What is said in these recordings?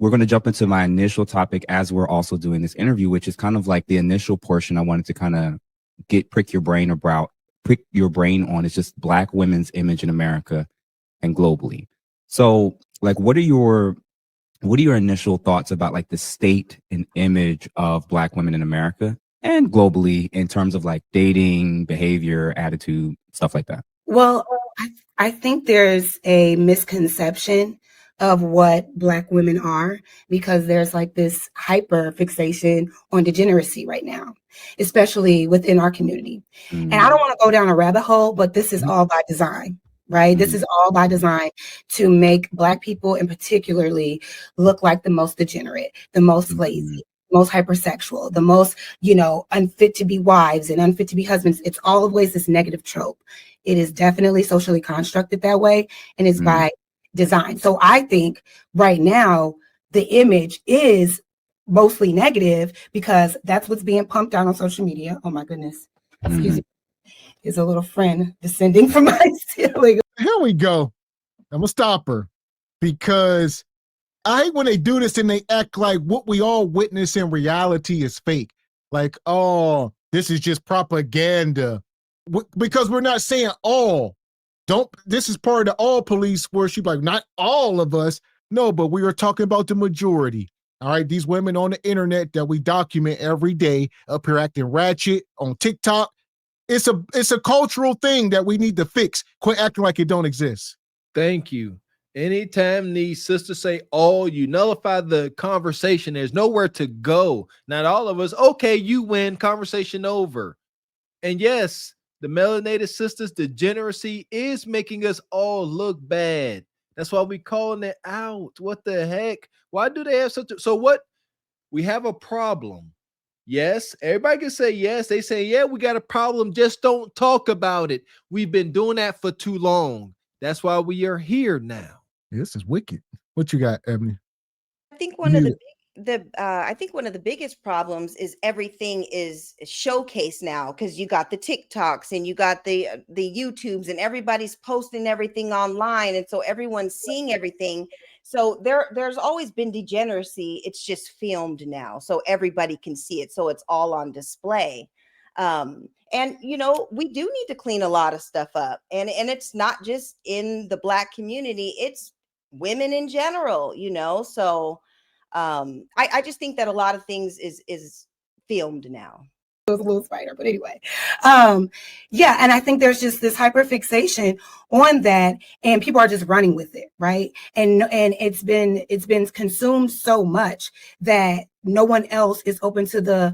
we're going to jump into my initial topic as we're also doing this interview, which is kind of like the initial portion I wanted to kind of prick your brain on. It's just Black women's image in America and globally. So like, what are your initial thoughts about like the state and image of Black women in America and globally in terms of like dating, behavior, attitude, stuff like that? Well, I think there's a misconception of what Black women are, because there's like this hyper fixation on degeneracy right now, especially within our community. And I don't want to go down a rabbit hole, but this is all by design, right? This is all by design to make Black people in particularly look like the most degenerate, the most lazy, most hypersexual, the most, unfit to be wives and unfit to be husbands. It's always this negative trope. It is definitely socially constructed that way, and it's by design. So I think right now the image is mostly negative because that's what's being pumped out on social media. Oh my goodness. Excuse me. There's a little friend descending from my ceiling. Here we go. I'm gonna stop her because I hate when they do this and they act like what we all witness in reality is fake. Like, oh, this is just propaganda. Because we're not saying all. This is part of the all police where she's like, not all of us. No, but we are talking about the majority. All right. These women on the internet that we document every day up here acting ratchet on TikTok. It's a cultural thing that we need to fix. Quit acting like it don't exist. Thank you. Anytime these sisters say, oh, you nullify the conversation, there's nowhere to go. Not all of us. Okay, you win. Conversation over. And yes, the melanated sisters' degeneracy is making us all look bad. That's why we calling it out. What the heck? Why do they have so what? We have a problem. Yes, everybody can say yes. They say, yeah, we got a problem. Just don't talk about it. We've been doing that for too long. That's why we are here now. This is wicked. What you got, Ebony? I think one of the biggest problems is everything is showcased now, because you got the TikToks and you got the YouTubes and everybody's posting everything online, and so everyone's seeing everything. So there's always been degeneracy. It's just filmed now, so everybody can see it. So it's all on display. And we do need to clean a lot of stuff up, and it's not just in the Black community, it's women in general, so I just think that a lot of things is filmed now. It was a little spider, but anyway, yeah, and I think there's just this hyperfixation on that, and people are just running with it, right? And it's been consumed so much that no one else is open to the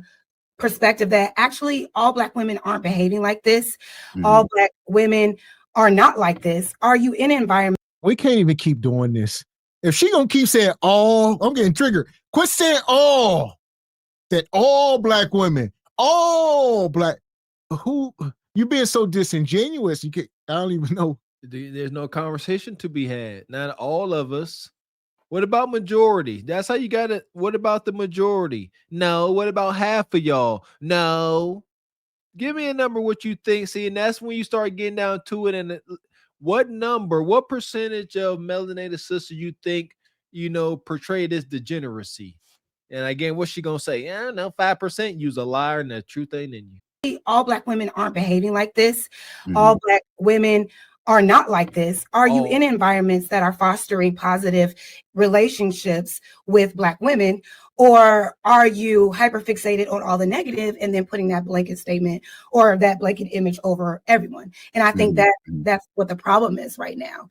perspective that actually all Black women aren't behaving like this. All Black women are not like this. Are you in an environment? We can't even keep doing this. If she gonna keep saying all, I'm getting triggered. Quit saying all. That all Black women, all Black. Who you being so disingenuous? I don't even know. There's no conversation to be had. Not all of us. What about majority? That's how you got it. What about the majority? No. What about half of y'all? No. Give me a number what you think. See, and that's when you start getting down to it. And what number, what percentage of melanated sisters you think, portray this degeneracy? And again, what's she going to say? Yeah, no, 5%. You's a liar and the truth ain't in you. All Black women aren't behaving like this. All Black women are not like this. Are you in environments that are fostering positive relationships with Black women, or are you hyperfixated on all the negative and then putting that blanket statement or that blanket image over everyone? And I think that's what the problem is right now.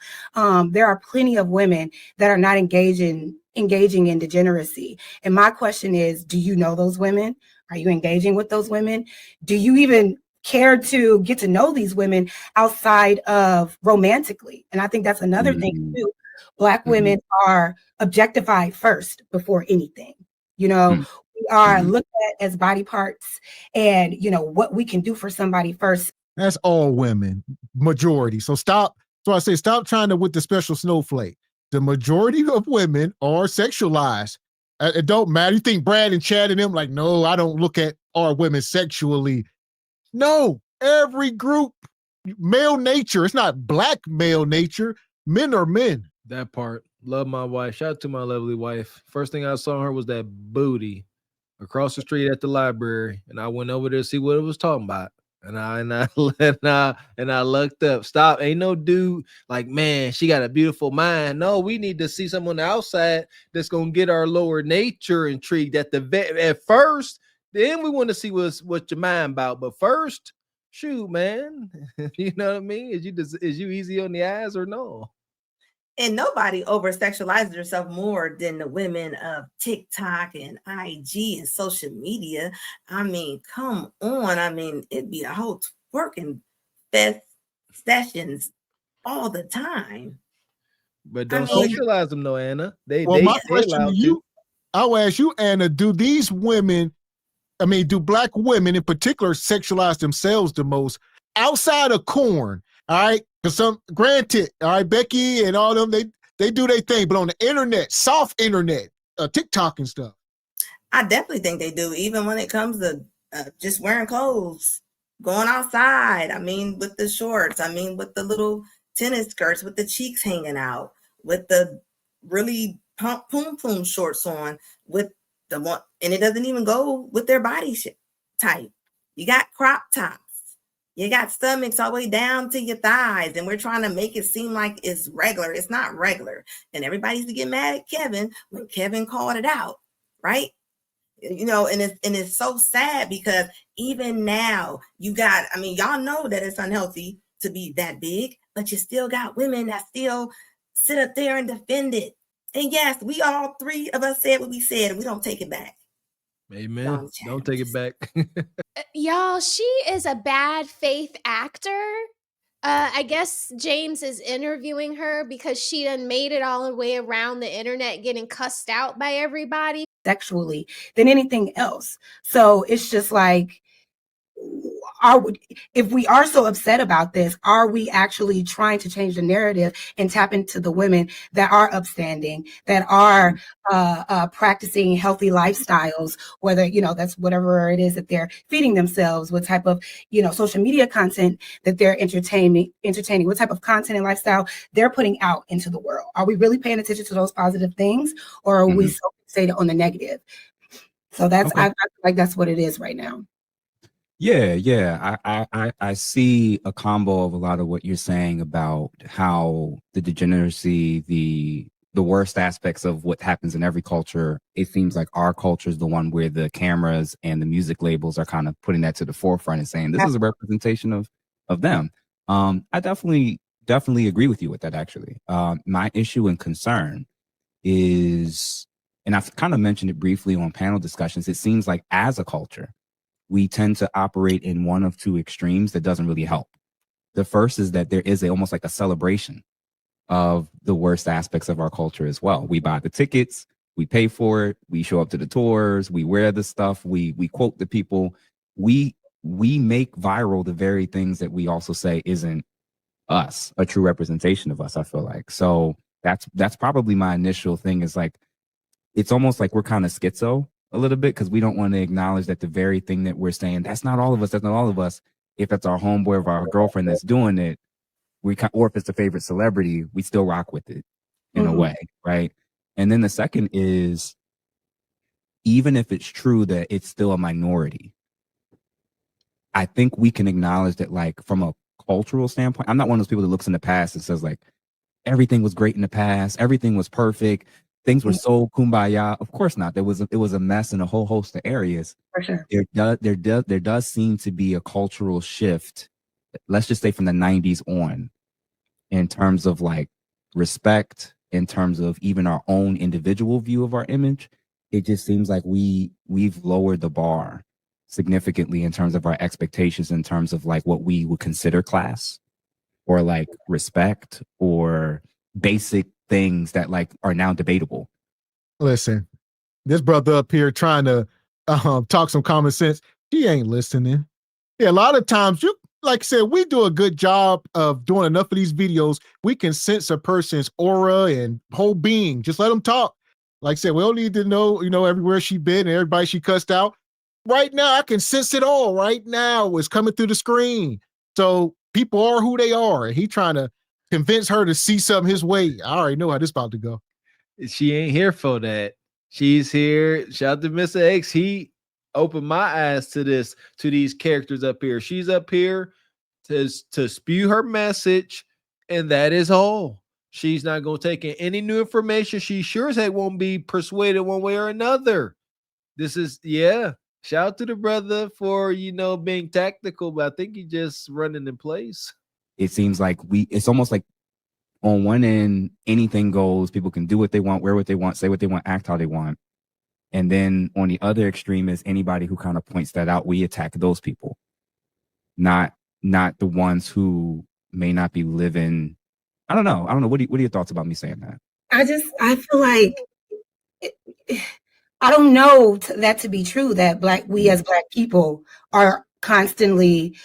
There are plenty of women that are not engaging in degeneracy. And my question is, do you know those women? Are you engaging with those women? Do you even care to get to know these women outside of romantically? And I think that's another thing too. Black women are objectified first before anything. We are looked at as body parts, and what we can do for somebody first. That's all women, majority. So stop. So I say stop trying to with the special snowflake. The majority of women are sexualized. It don't matter. You think Brad and Chad and them like, no, I don't look at our women sexually. No, every group, male nature. It's not Black male nature. Men are men. That part. Love my wife. Shout out to my lovely wife. First thing I saw her was that booty across the street at the library, and I went over there to see what it was talking about. And I and I looked up. Stop! Ain't no dude like, man, she got a beautiful mind. No, we need to see someone on the outside that's gonna get our lower nature intrigued at first. Then we want to see what your mind about. But first, shoot, man, you know what I mean? Is you easy on the eyes or no? And nobody over sexualizes herself more than the women of TikTok and IG and social media. I mean, come on. I mean, it'd be a whole twerking fest sessions all the time. But don't sexualize them, though, Anna. My question to you, I'll ask you, Anna, do black women in particular sexualize themselves the most outside of corn? All right. Because granted, all right, Becky and all them, they do their thing, but on the internet, soft internet, TikTok and stuff. I definitely think they do, even when it comes to just wearing clothes, going outside. I mean, with the shorts, I mean, with the little tennis skirts, with the cheeks hanging out, with the really poom shorts on, with the one, and it doesn't even go with their body type. You got crop tops. You got stomachs all the way down to your thighs, and we're trying to make it seem like it's regular. It's not regular. And everybody used to get mad at Kevin when Kevin called it out, right? You know, and it's so sad because even now you got, I mean, y'all know that it's unhealthy to be that big, but you still got women that still sit up there and defend it. And yes, we all three of us said what we said, and we don't take it back. Amen. Don't take it back. Y'all, she is a bad faith actor. I guess James is interviewing her because she done made it all the way around the internet getting cussed out by everybody. Sexually than anything else. So it's just like, if we are so upset about this, are we actually trying to change the narrative and tap into the women that are upstanding, that are practicing healthy lifestyles, whether, you know, that's whatever it is that they're feeding themselves, what type of, you know, social media content that they're entertaining, what type of content and lifestyle they're putting out into the world? Are we really paying attention to those positive things, or are we so fixated on the negative? So that's, I feel like that's what it is right now. Yeah. I see a combo of a lot of what you're saying about how the degeneracy, the worst aspects of what happens in every culture. It seems like our culture is the one where the cameras and the music labels are kind of putting that to the forefront and saying this is a representation of them. I definitely agree with you with that, actually. My issue and concern is, and I've kind of mentioned it briefly on panel discussions, it seems like as a culture, we tend to operate in one of two extremes that doesn't really help. The first is that there is almost like a celebration of the worst aspects of our culture as well. We buy the tickets, we pay for it, we show up to the tours, we wear the stuff, we quote the people, we make viral the very things that we also say isn't us, a true representation of us, I feel like. So that's probably my initial thing, is like, it's almost like we're kind of schizo a little bit, because we don't want to acknowledge that the very thing that we're saying, that's not all of us, if it's our homeboy or our girlfriend that's doing it, or if it's a favorite celebrity, we still rock with it in a way, right? And then the second is, even if it's true that it's still a minority, I think we can acknowledge that, like, from a cultural standpoint, I'm not one of those people that looks in the past and says, like, everything was great in the past, everything was perfect, things were so kumbaya. Of course not. It was a mess in a whole host of areas. For sure. There does seem to be a cultural shift, let's just say from the 90s on, in terms of like respect, in terms of even our own individual view of our image. It just seems like we've lowered the bar significantly in terms of our expectations, in terms of like what we would consider class or like respect or basic things that like are now debatable. Listen, this brother up here trying to talk some common sense. He ain't listening. Yeah, a lot of times, like I said, we do a good job of doing enough of these videos. We can sense a person's aura and whole being. Just let them talk. Like I said, we don't need to know, everywhere she been and everybody she cussed out. Right now, I can sense it all. Right now, it's coming through the screen. So people are who they are. And he trying to convince her to see something his way. I already know how this about to go. She ain't here for that. She's here. Shout out to Mr. X. He opened my eyes to these characters up here. She's up here to spew her message, and that is all. She's not going to take in any new information. She sure as heck won't be persuaded one way or another. This is, yeah. Shout out to the brother for, being tactical, but I think he just running in place. It seems like it's almost like on one end, anything goes. People can do what they want, wear what they want, say what they want, act how they want. And then on the other extreme is anybody who kind of points that out, we attack those people. Not the ones who may not be living. I don't know. What are your thoughts about me saying that? I feel like I don't know that to be true, that we as Black people are constantly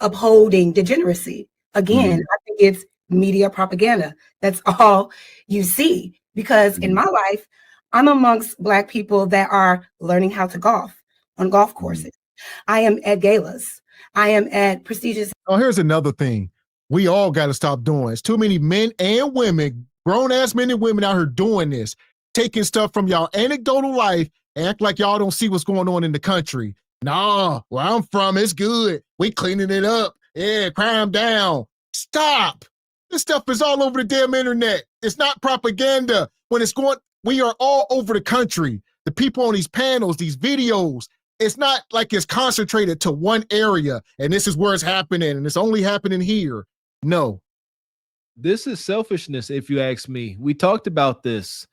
upholding degeneracy. Again, I think it's media propaganda. That's all you see. Because in my life, I'm amongst Black people that are learning how to golf on golf courses. I am at galas. I am at prestigious. Oh, here's another thing we all got to stop doing. It's too many men and women, grown-ass men and women out here doing this, taking stuff from y'all anecdotal life and act like y'all don't see what's going on in the country. Nah, where I'm from, it's good. We cleaning it up. Yeah, crime down. Stop. This stuff is all over the damn internet. It's not propaganda. We are all over the country. The people on these panels, these videos, it's not like it's concentrated to one area and this is where it's happening and it's only happening here. No. This is selfishness, if you ask me. We talked about this.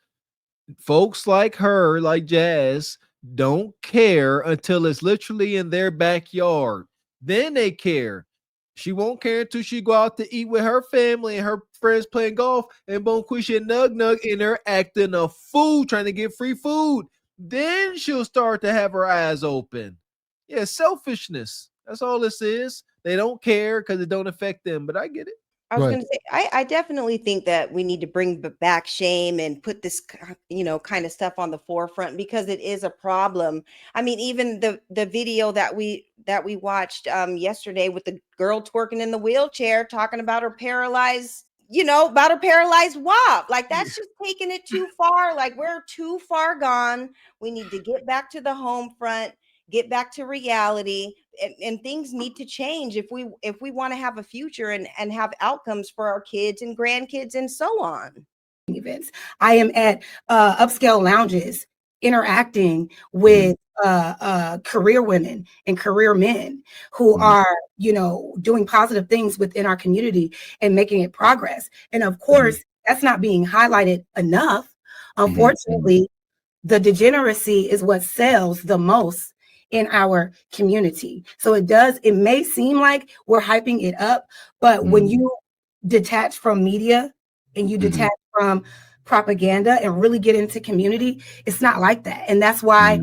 Folks like her, like Jazz, don't care until it's literally in their backyard. Then they care. She won't care until she go out to eat with her family and her friends playing golf, and boom, Quisha and Nug in there acting a fool, trying to get free food. Then she'll start to have her eyes open. Yeah, selfishness. That's all this is. They don't care because it don't affect them, but I get it. I was going to say, I definitely think that we need to bring back shame and put this, kind of stuff on the forefront, because it is a problem. I mean, even the video that we watched yesterday with the girl twerking in the wheelchair, talking about her paralyzed, about her paralyzed WAP. Like, that's just taking it too far. Like, we're too far gone. We need to get back to the home front, get back to reality, and things need to change if we want to have a future and have outcomes for our kids and grandkids and so on. Events. I am at upscale lounges interacting with career women and career men who are, doing positive things within our community and making it progress. And of course, that's not being highlighted enough. Unfortunately, the degeneracy is what sells the most in our community. So it may seem like we're hyping it up, but when you detach from media and you detach from propaganda and really get into community, it's not like that. And that's why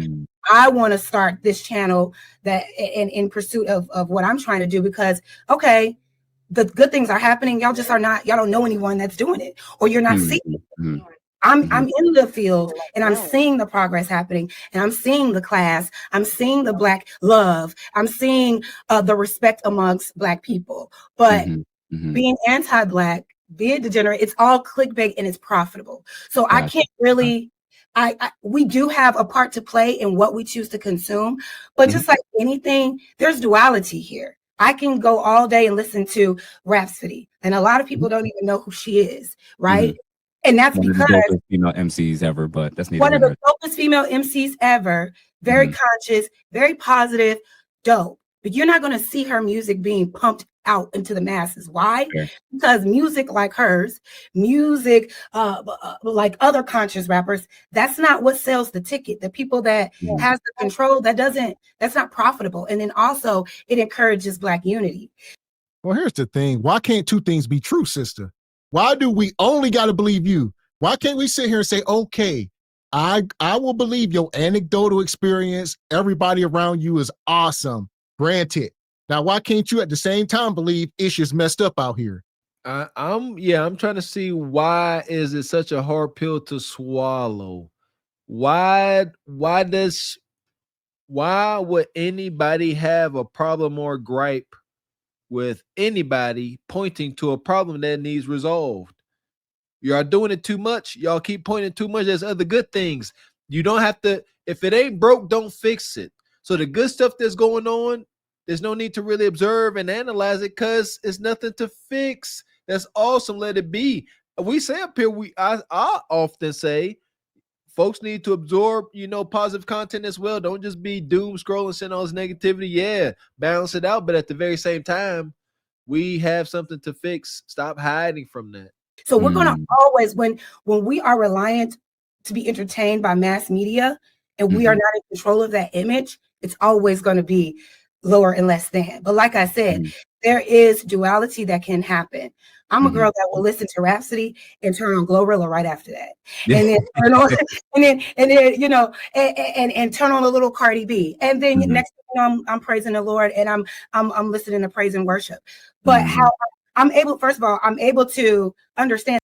I want to start this channel that in pursuit of what I'm trying to do, because, okay, the good things are happening. Y'all don't know anyone that's doing it, or you're not seeing it. I'm in the field and I'm seeing the progress happening, and I'm seeing the class, I'm seeing the Black love, I'm seeing the respect amongst Black people. But being anti-Black, being degenerate, it's all clickbait and it's profitable. So I can't really, we do have a part to play in what we choose to consume, but just like anything, there's duality here. I can go all day and listen to Rhapsody, and a lot of people don't even know who she is, right? And that's one because of the dopest female MCs ever, but that's one of the dopest female MCs ever, very conscious, very positive, dope. But you're not going to see her music being pumped out into the masses. Why? Because music like hers, music like other conscious rappers, that's not what sells the ticket. The people that has the control, that's not profitable. And then also it encourages Black unity. Well, here's the thing. Why can't two things be true, sister? Why do we only got to believe you? Why can't we sit here and say, okay, I will believe your anecdotal experience. Everybody around you is awesome. Granted. Now, why can't you at the same time believe it's just messed up out here? I'm trying to see, why is it such a hard pill to swallow? Why would anybody have a problem or gripe with anybody pointing to a problem that needs resolved. You are doing it too much. Y'all keep pointing too much. There's other good things. You don't have to, if it ain't broke, don't fix it. So the good stuff that's going on, there's no need to really observe and analyze it because it's nothing to fix. That's awesome. Let it be. We say up here, I often say, folks need to absorb, positive content as well. Don't just be doom scrolling, send all this negativity. Yeah, balance it out. But at the very same time, we have something to fix. Stop hiding from that. So we're going to always, when we are reliant to be entertained by mass media and we are not in control of that image, it's always going to be lower and less than. But like I said, there is duality that can happen. I'm a girl that will listen to Rhapsody and turn on Glorilla right after that, and then turn on, and turn on a little Cardi B, and then next thing I'm praising the Lord and I'm listening to praise and worship. But how I'm able, first of all, I'm able to understand.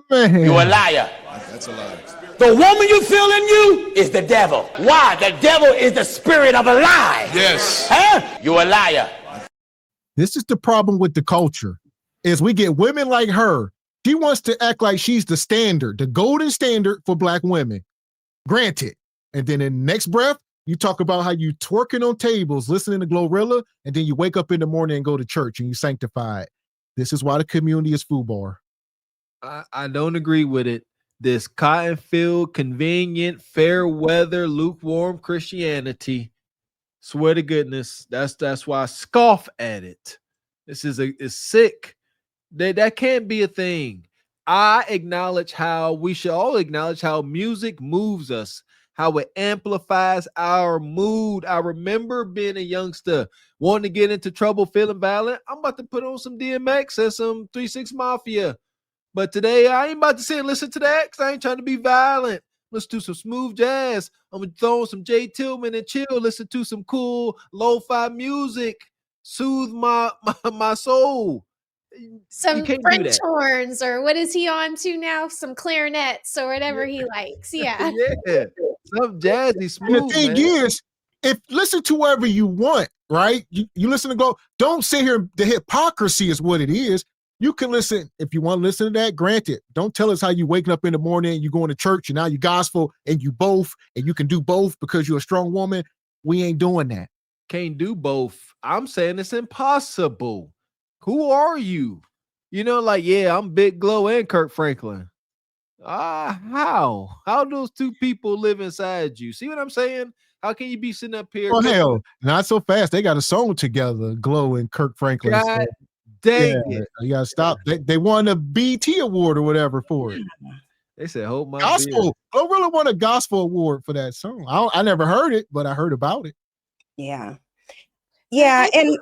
Man. You're a liar. That's a lie. The woman you feel in you is the devil. Why? The devil is the spirit of a lie. Yes. Huh? You're a liar. This is the problem with the culture, is we get women like her. She wants to act like she's the standard, the golden standard for Black women. Granted. And then in the next breath, you talk about how you twerking on tables, listening to Glorilla, and then you wake up in the morning and go to church and you sanctify it. This is why the community is FUBAR. I don't agree with it. This cotton-filled, convenient, fair weather, lukewarm Christianity. Swear to goodness, that's why I scoff at it. This is sick. That can't be a thing. I acknowledge how we should all acknowledge how music moves us, how it amplifies our mood. I remember being a youngster, wanting to get into trouble, feeling violent. I'm about to put on some DMX and some 3 6 Mafia. But today, I ain't about to sit and listen to that because I ain't trying to be violent. Listen to some smooth jazz. I'm going to throw on some Jay Tillman and chill. Listen to some cool lo-fi music. Soothe my soul. Some French horns, or what is he on to now? Some clarinets or whatever he likes. Yeah. Yeah. Some jazzy smooth. And the thing is, if listen to whoever you want, right? You listen to go. Don't sit here. The hypocrisy is what it is. You can listen if you want to listen to that. Granted, don't tell us how you waking up in the morning and you going to church and now you gospel and you both and you can do both because you're a strong woman. We ain't doing that. Can't do both. I'm saying it's impossible. Who are you? I'm Big Glow and Kirk Franklin. How those two people live inside you? See what I'm saying? How can you be sitting up here? Oh hell, not so fast. They got a song together, Glow and Kirk Franklin. God dang it! You gotta stop. They won a BT award or whatever for it. They said, "Hold my gospel." Glorilla won a gospel award for that song. I never heard it, but I heard about it. Yeah. And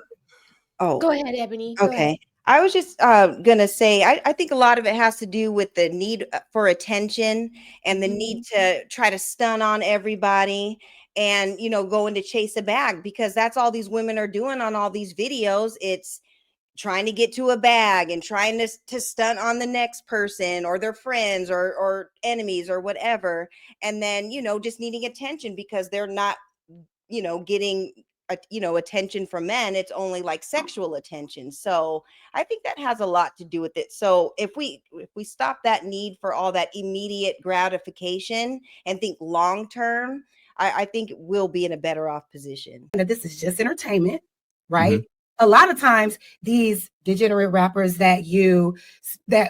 go ahead, Ebony. Okay. Ahead. I was just gonna say, I think a lot of it has to do with the need for attention and the need to try to stun on everybody and going to chase a bag, because that's all these women are doing on all these videos. It's trying to get to a bag and trying to stunt on the next person or their friends or enemies or whatever, and then just needing attention because they're not getting attention from men. It's only like sexual attention. So I think that has a lot to do with it. So if we stop that need for all that immediate gratification and think long term, I think we'll be in a better off position. This is just entertainment, right? A lot of times these degenerate rappers that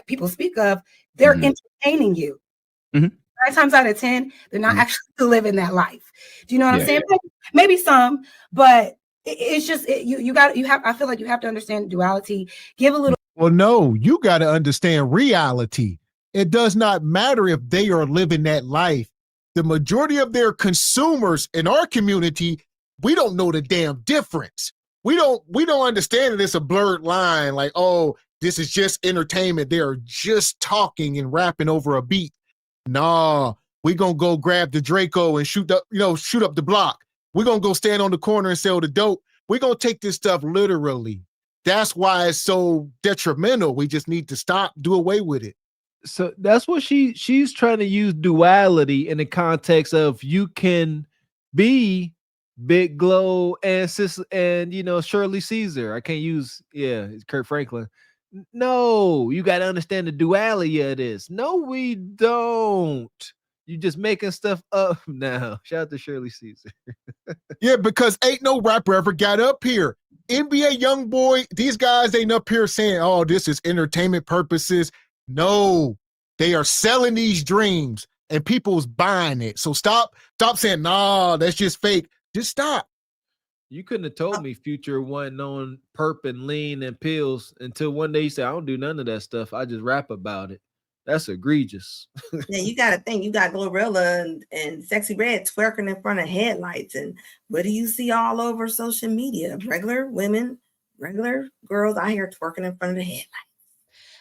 people speak of, they're entertaining you. 9 times out of 10, they're not actually living that life. Do you know what I'm saying? Maybe some, but it's just I feel like you have to understand duality. Give a little. Well, no, you got to understand reality. It does not matter if they are living that life. The majority of their consumers in our community, we don't know the damn difference. We don't understand that it's a blurred line. Like, oh, this is just entertainment. They are just talking and rapping over a beat. Nah, we gonna go grab the Draco and shoot up the block. We're gonna go stand on the corner and sell the dope. We're gonna take this stuff literally. That's why it's so detrimental. We just need to stop, do away with it. So that's what she's trying to use duality in the context of you can be Big Glow and Shirley Caesar. I can't use it's Kurt Franklin. No, you got to understand the duality of this. No, we don't. You just making stuff up now. Shout out to Shirley Caesar. Yeah, because ain't no rapper ever got up here. NBA YoungBoy, these guys ain't up here saying, "Oh, this is entertainment purposes." No, they are selling these dreams, and people's buying it. So stop saying, "Nah, that's just fake." Just stop. You couldn't have told me Future wasn't on perp and lean and pills until one day you said, "I don't do none of that stuff. I just rap about it." That's egregious. Yeah, you got to think. You got Glorilla and Sexy Red twerking in front of headlights. And what do you see all over social media? Regular women, regular girls out here twerking in front of the headlights.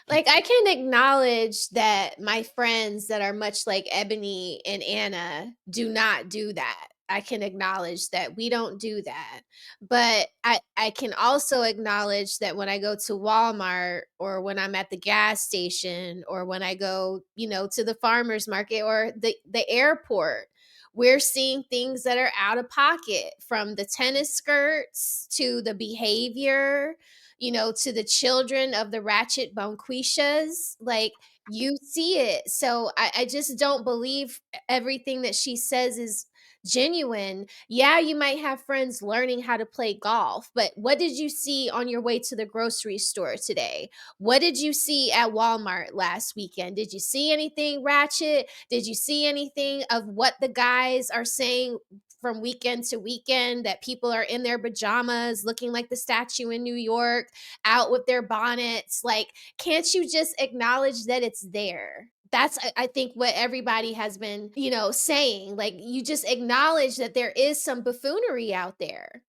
Like, I can acknowledge that my friends that are much like Ebony and Anna do not do that. I can acknowledge that we don't do that. But I can also acknowledge that when I go to Walmart, or when I'm at the gas station, or when I go, to the farmer's market or the airport, we're seeing things that are out of pocket, from the tennis skirts to the behavior, to the children of the ratchet bonquishas. Like, you see it. So I just don't believe everything that she says is genuine. Yeah, you might have friends learning how to play golf, but what did you see on your way to the grocery store today? What did you see at Walmart last weekend? Did you see anything ratchet? Did you see anything of what the guys are saying from weekend to weekend, that people are in their pajamas looking like the statue in New York, out with their bonnets? Like, can't you just acknowledge that it's there? That's, I think, what everybody has been, saying. Like, you just acknowledge that there is some buffoonery out there.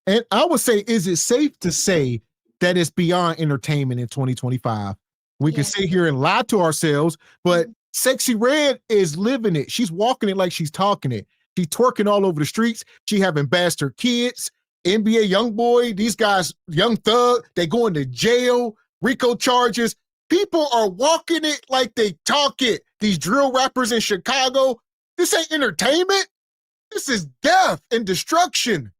And I would say, is it safe to say that it's beyond entertainment in 2025? We can sit here and lie to ourselves, but Sexy Red is living it. She's walking it like she's talking it. She's twerking all over the streets. She having bastard kids. NBA YoungBoy, these guys, Young Thug, they going to jail, RICO charges. People are walking it like they talk it. These drill rappers in Chicago, this ain't entertainment. This is death and destruction.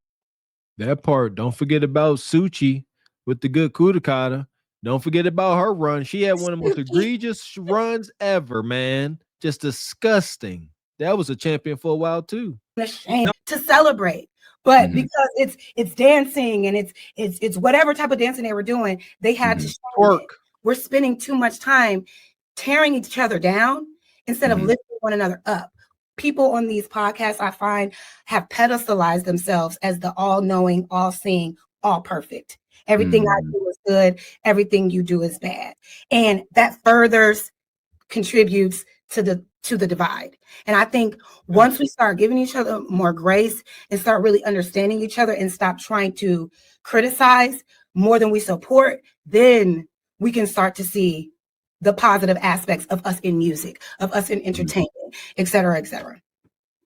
That part. Don't forget about Suchi with the good Kudakata. Don't forget about her run. She had one of the most egregious runs ever, man. Just disgusting. That was a champion for a while too. Shame to celebrate, but because it's dancing and it's whatever type of dancing they were doing, they had to twerk. We're spending too much time tearing each other down instead of lifting one another up. People on these podcasts, I find, have pedestalized themselves as the all-knowing, all-seeing, all-perfect. Everything I do is good. Everything you do is bad. And that furthers contributes to the divide. And I think once we start giving each other more grace and start really understanding each other and stop trying to criticize more than we support, then we can start to see the positive aspects of us in music, of us in entertainment, et cetera, et cetera.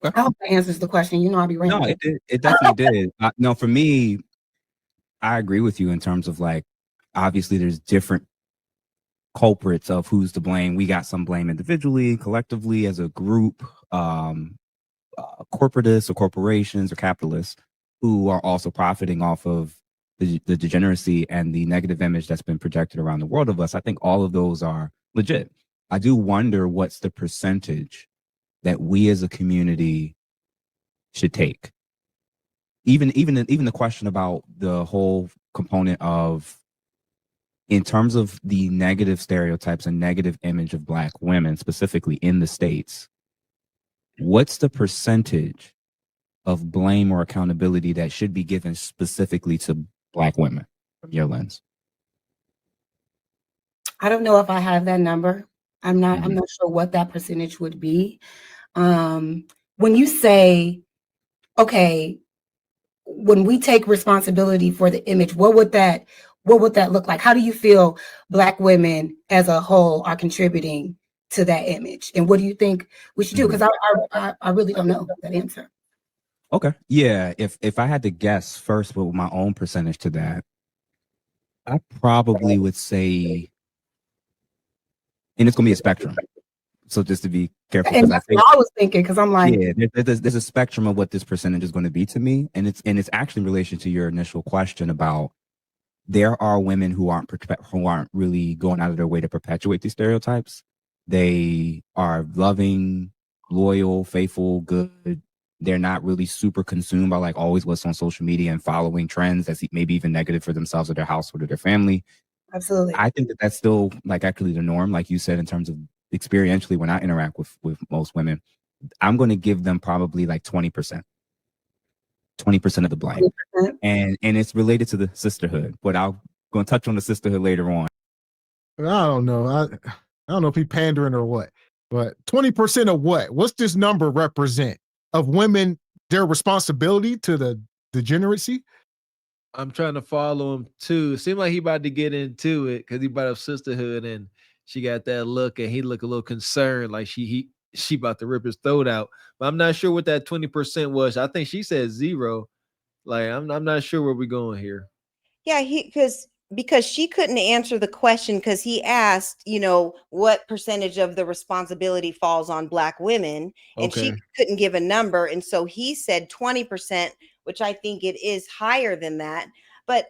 I hope that answers the question. I'll be rambling. No, it did. It definitely did. No, for me, I agree with you in terms of, like, obviously there's different culprits of who's to blame. We got some blame individually, collectively, as a group, corporatists or corporations or capitalists who are also profiting off of the degeneracy and the negative image that's been projected around the world of us. I think all of those are legit. I do wonder what's the percentage that we as a community should take. Even the question about the whole component of, in terms of the negative stereotypes and negative image of Black women, specifically in the States, what's the percentage of blame or accountability that should be given specifically to Black women from your lens? I don't know if I have that number. I'm not sure what that percentage would be. When you say, okay, when we take responsibility for the image, what would that look like? How do you feel Black women as a whole are contributing to that image? And what do you think we should do? Because I really don't know that answer. Okay. Yeah. If I had to guess first with my own percentage to that, I probably would say, and it's going to be a spectrum. So just to be careful, And because I that's think what I was thinking, because I'm like, yeah, there's a spectrum of what this percentage is going to be to me, and it's actually in relation to your initial question about there are women who aren't really going out of their way to perpetuate these stereotypes. They are loving, loyal, faithful, good. They're not really super consumed by like always what's on social media and following trends that's maybe even negative for themselves or their household or their family. absolutely. I think that that's still like actually the norm, like you said, in terms of experientially when I interact with most women. I'm going to give them probably like 20%. 20% of the blame. 20%. And it's related to the sisterhood, but I'll going to touch on the sisterhood later on. I don't know. I don't know if he pandering or what, but 20% of what? What's this number represent of women, their responsibility to the degeneracy? I'm trying to follow him too. It seemed like he about to get into it because he brought up sisterhood and she got that look and he looked a little concerned, like she about to rip his throat out. But I'm not sure what that 20% was. I think she said 0. Like I'm not sure where we're going here. Yeah, because she couldn't answer the question because he asked, what percentage of the responsibility falls on Black women, and she Okay. couldn't give a number, and so he said 20%, which I think it is higher than that. But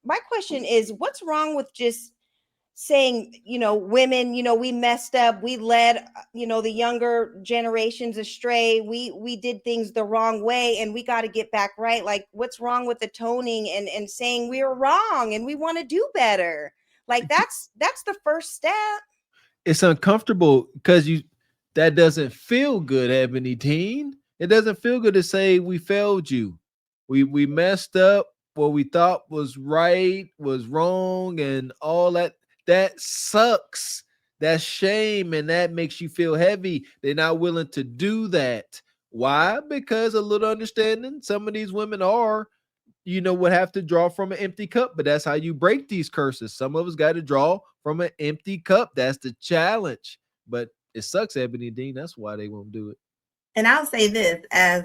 my question is, what's wrong with just saying, women, we messed up, we led, the younger generations astray, we did things the wrong way, and we got to get back right? Like, what's wrong with atoning and saying we are wrong and we want to do better? Like, that's the first step. It's uncomfortable because that doesn't feel good, Ebony Teen. It doesn't feel good to say we failed you. We messed up. What we thought was right was wrong, and all that. That sucks. That's shame, and that makes you feel heavy. They're not willing to do that. Why? Because a little understanding. Some of these women would have to draw from an empty cup, but that's how you break these curses. Some of us got to draw from an empty cup. That's the challenge. But it sucks, Ebony Dean. That's why they won't do it. And I'll say this, as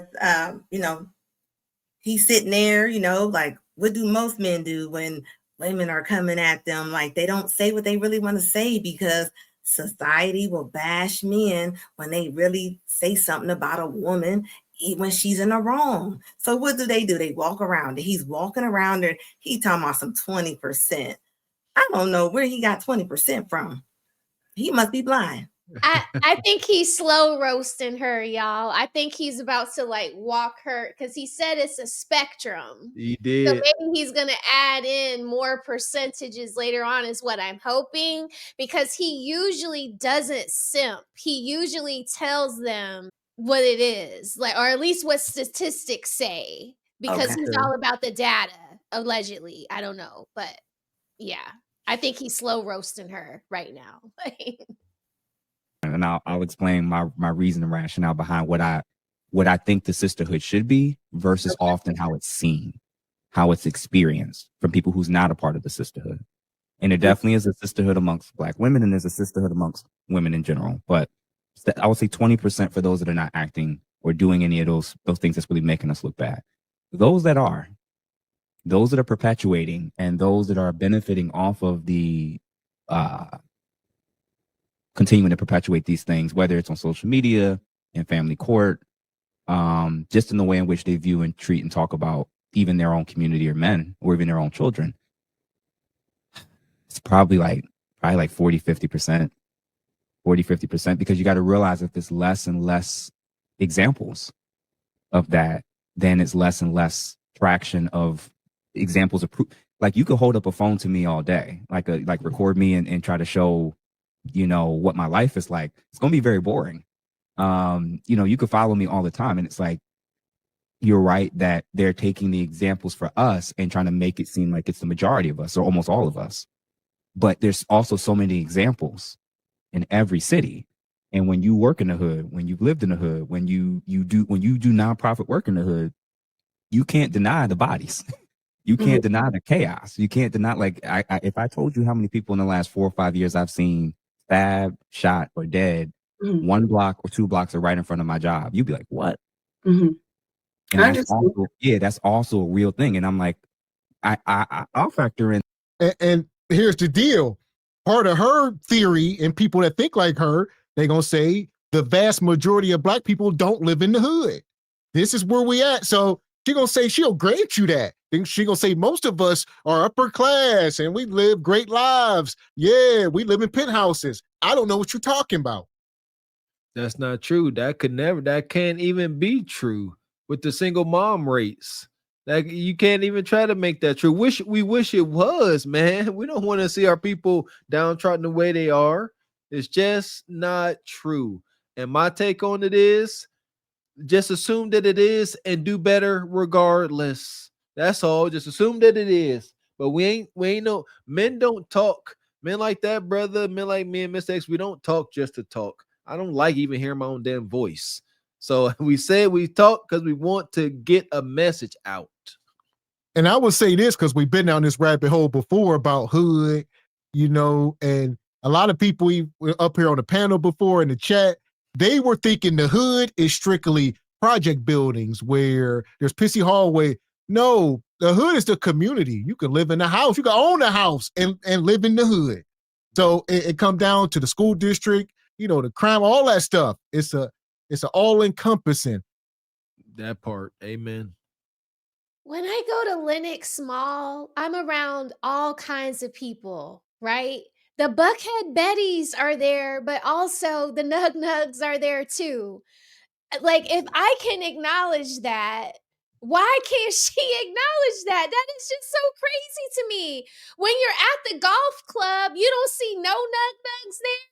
he's sitting there, like, what do most men do when women are coming at them? Like, they don't say what they really want to say because society will bash men when they really say something about a woman when she's in the wrong. So what do? They walk around. He's walking around her. He talking about some 20%. I don't know where he got 20% from. He must be blind. I think he's slow roasting her, y'all. I think he's about to like walk her because he said it's a spectrum. He did. So maybe he's going to add in more percentages later on, is what I'm hoping, because he usually doesn't simp. He usually tells them what it is, like, or at least what statistics say, because Okay. he's all about the data, allegedly. I don't know, but yeah, I think he's slow roasting her right now. And I'll explain my reason and rationale behind what I think the sisterhood should be versus often how it's seen, how it's experienced from people who's not a part of the sisterhood. And there definitely is a sisterhood amongst Black women, and there's a sisterhood amongst women in general. But I would say 20% for those that are not acting or doing any of those things that's really making us look bad. Those that are perpetuating, and those that are benefiting off of the continuing to perpetuate these things, whether it's on social media, in family court, just in the way in which they view and treat and talk about even their own community or men or even their own children. It's probably like 40, 50%, 40, 50%, because you got to realize that there's less and less examples of that, then it's less and less traction of examples of proof. Like, you could hold up a phone to me all day, like record me and try to show, what my life is like. It's going to be very boring. You could follow me all the time, and it's like, you're right that they're taking the examples for us and trying to make it seem like it's the majority of us or almost all of us. But there's also so many examples in every city. And when you work in the hood, when you've lived in the hood, when you do nonprofit work in the hood, you can't deny the bodies. You can't deny the chaos. You can't deny, like, if I told you how many people in the last 4 or 5 years I've seen stabbed, shot, or dead, 1 block or 2 blocks are right in front of my job, you'd be like, what? And that's also a real thing. And I'm like, I'll factor in. And here's the deal. Part of her theory, and people that think like her, They're going to say the vast majority of black people don't live in the hood. This is where we at. So she's going to say, she'll grant you that. Then she's going to say, most of us are upper class and we live great lives. Yeah, we live in penthouses. I don't know what you're talking about. That's not true. That can't even be true with the single mom rates. Like, you can't even try to make that true. We wish it was, man. We don't want to see our people downtrodden the way they are. It's just not true. And my take on it is just assume that it is and do better regardless. That's all. Just assume that it is. But we ain't no men don't talk. Men like that, brother, men like me and Mr. X, we don't talk just to talk. I don't like even hearing my own damn voice. So we say we talk because we want to get a message out. And I would say this because we've been down this rabbit hole before about hood, and a lot of people were up here on the panel before in the chat, they were thinking the hood is strictly project buildings where there's pissy hallway. No, the hood is the community. You can live in the house. You can own a house and live in the hood. So it comes down to the school district, the crime, all that stuff. It's a all-encompassing. That part. Amen. When I go to Lenox Mall, I'm around all kinds of people, right? The Buckhead Betties are there, but also the Nug Nugs are there too. Like, if I can acknowledge that, why can't she acknowledge that? That is just so crazy to me. When you're at the golf club, you don't see no Nug Nugs there.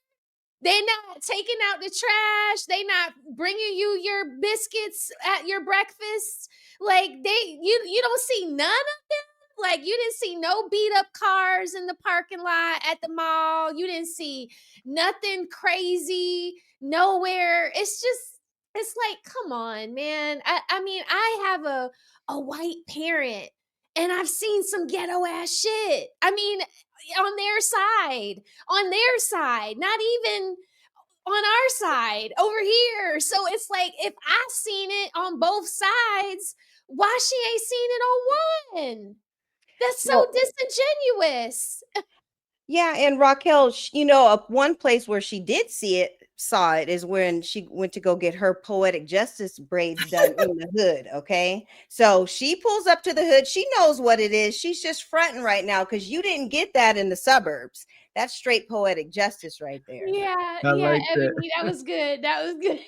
They're not taking out the trash. They not bringing you your biscuits at your breakfast. Like, you don't see none of them. Like, you didn't see no beat up cars in the parking lot at the mall. You didn't see nothing crazy nowhere. It's like, come on, man. I mean, I have a white parent and I've seen some ghetto ass shit. I mean, on their side, not even on our side over here. So it's like, if I seen it on both sides, why she ain't seen it on one? That's so disingenuous. Yeah, and Raquel, one place where she saw it is when she went to go get her poetic justice braids done in the hood. Okay, so she pulls up to the hood. She knows what it is. She's just fronting right now because you didn't get that in the suburbs. That's straight poetic justice right there. Yeah, I like that. Ebony, that was good. That was good.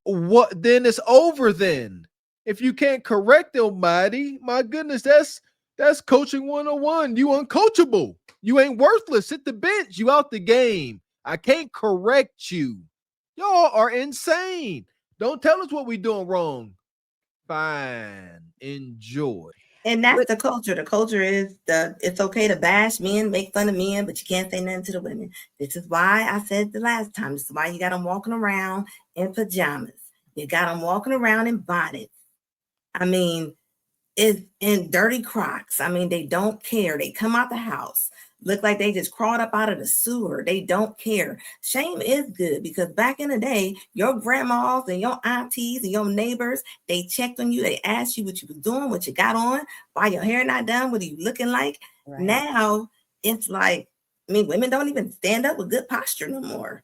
What then? It's over then. If you can't correct nobody, my goodness, that's coaching 101. You uncoachable. You ain't worthless. Hit the bench. You out the game. I can't correct you. Y'all are insane. Don't tell us what we doing wrong. Fine. Enjoy. And that's the culture. The culture is it's okay to bash men, make fun of men, but you can't say nothing to the women. This is why I said the last time. This is why you got them walking around in pajamas. You got them walking around in bonnets. I mean, it's in dirty Crocs. I mean, they don't care. They come out the house, look like they just crawled up out of the sewer. They don't care. Shame is good because back in the day, your grandmas and your aunties and your neighbors, they checked on you. They asked you what you was doing, what you got on, why your hair not done, what are you looking like? Right. Now, it's like, women don't even stand up with good posture no more.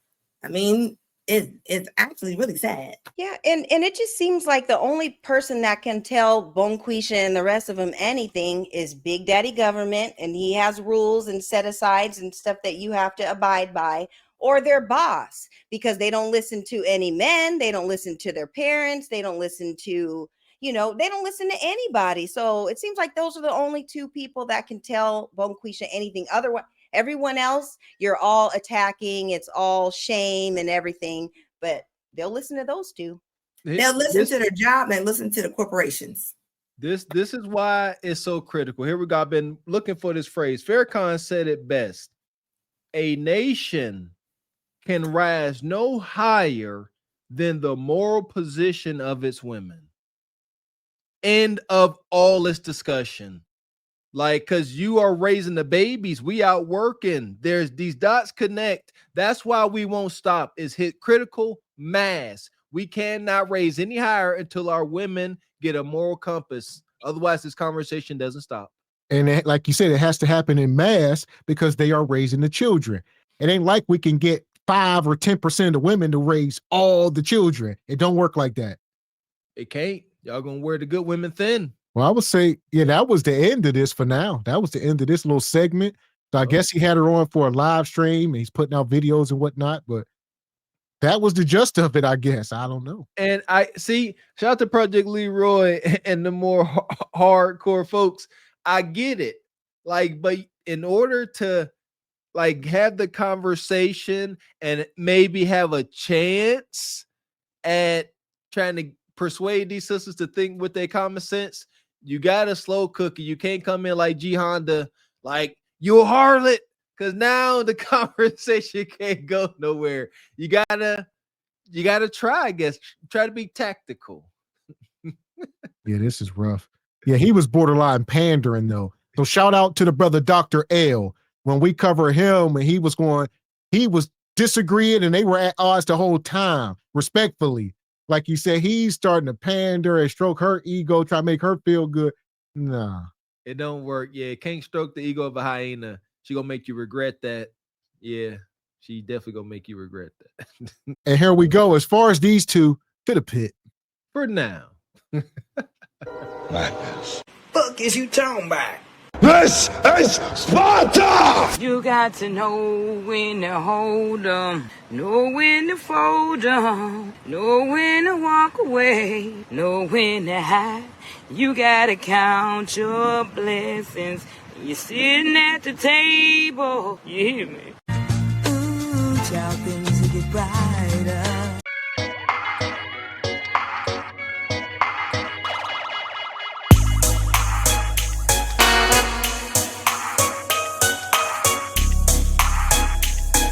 It's actually really sad. Yeah, and it just seems like the only person that can tell Bonquisha and the rest of them anything is Big Daddy Government, and he has rules and set-asides and stuff that you have to abide by, or their boss, because they don't listen to any men, they don't listen to their parents, they don't listen to, they don't listen to anybody. So it seems like those are the only two people that can tell Bonquisha anything. Otherwise, everyone else, you're all attacking. It's all shame and everything, but they'll listen to those two. They'll listen to their job and listen to the corporations. This is why it's so critical. Here we go. I've been looking for this phrase. Farrakhan said it best. A nation can rise no higher than the moral position of its women. End of all this discussion. Like, because you are raising the babies, we out working. There's these dots connect. That's why we won't stop. Is hit critical mass. We cannot raise any higher until our women get a moral compass. Otherwise, this conversation doesn't stop. And like you said, it has to happen in mass because they are raising the children. It ain't like we can get 5 or 10% of women to raise all the children. It don't work like that. It can't. Y'all gonna wear the good women thin. Well, I would say, yeah, that was the end of this for now. That was the end of this little segment. So I guess he had her on for a live stream and he's putting out videos and whatnot, but that was the gist of it, I guess. I don't know. And I see, shout out to Project Leroy and the more hardcore folks. I get it. Like, but in order to like have the conversation and maybe have a chance at trying to persuade these sisters to think with their common sense, you got a slow cookie. You can't come in like G Honda, like you a harlot, because now the conversation can't go nowhere. You gotta try, I guess. Try to be tactical. Yeah, this is rough. Yeah, he was borderline pandering though. So shout out to the brother Dr. L. When we cover him and he was disagreeing and they were at odds the whole time, respectfully. Like you said, he's starting to pander and stroke her ego, try to make her feel good. Nah. It don't work. Yeah, can't stroke the ego of a hyena. She gonna make you regret that. Yeah, she definitely gonna make you regret that. And here we go. As far as these two, to the pit. For now. Madness. Fuck is you talking about? This is Sparta! You got to know when to hold 'em, know when to fold 'em, know when to walk away, know when to hide. You gotta count your blessings. You're sitting at the table. You hear me? Ooh, child, things will get brighter.